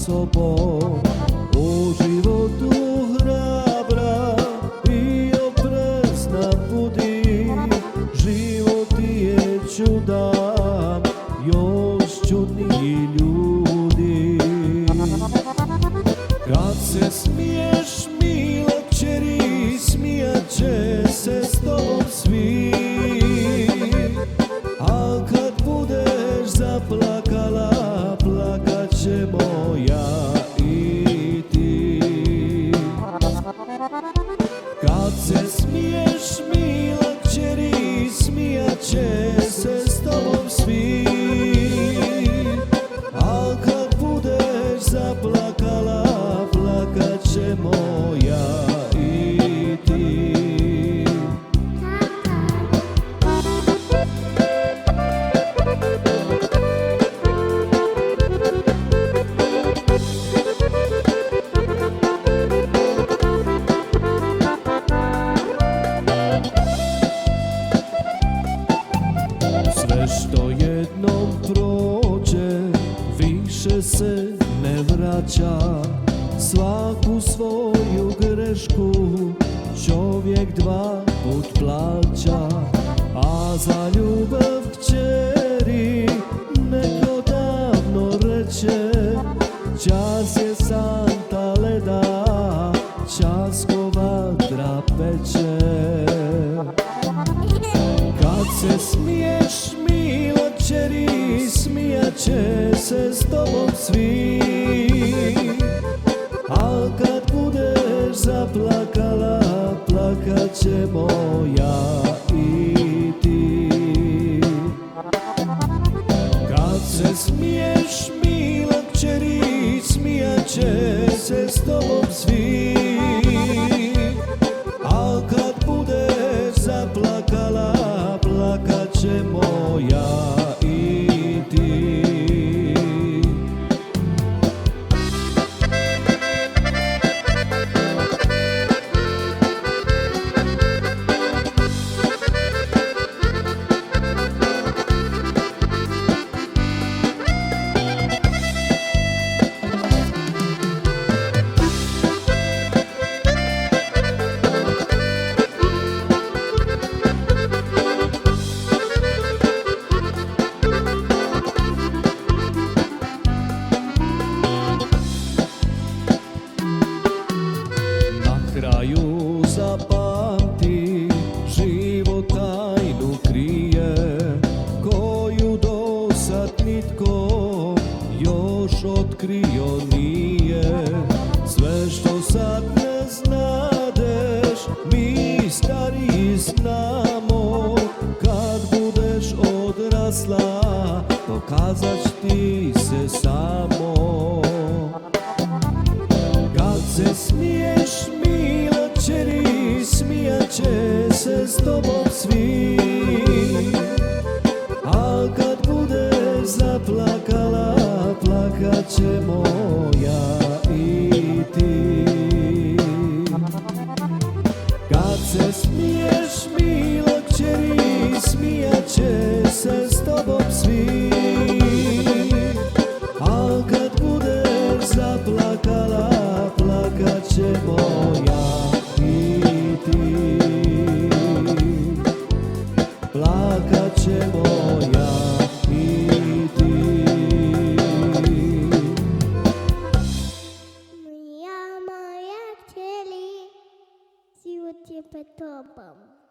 sobom. U životu hrabra i oprezna budi, život ti je čudan, još čudniji ljudi. Kad se smiješ, mila kćeri, smijat će se s tobom svi, a kad budeš zaplakala, plakat ćemo ja i ti. Kad se smiješ, mila kćeri, smijat će se s tobom svi, a kad budeš zaplakala, plakat ćemo ja i ti. Sve što jednom prođe, više se ne vraća. Svaku svoju grešku čovjek dva put plaća, a za ljubav kćeri neko davno reče, čas je santa leda, čas ko vatra peče. Kad se smiješ, mila kćeri, smijat će se s tobom svi, a kad budeš zaplakala, plakat ćemo ja i ti. Kad se smiješ, mila kćeri, smijat će se s tobom svi, a kad budeš zaplakala, plakat ćemo ja i ti. Kraju zapamti, život tajnu krije, koju dosad nitko još otkrio nije. Sve što sad ne znadeš, mi stariji znamo. Kad budeš odrasla, pokazat ti se samo. Kad se smiješ, mila kćeri, smijat će se s tobom svi, a kad budeš zaplakala, plakat ćemo ja i ti. Kad se smiješ, mila kćeri, smijat će se s tobom svi, a kad budeš zaplakala, plakat ćemo ja i ti. Plakat ćemo ja i ti. Moja kćeri, život je pred tobom.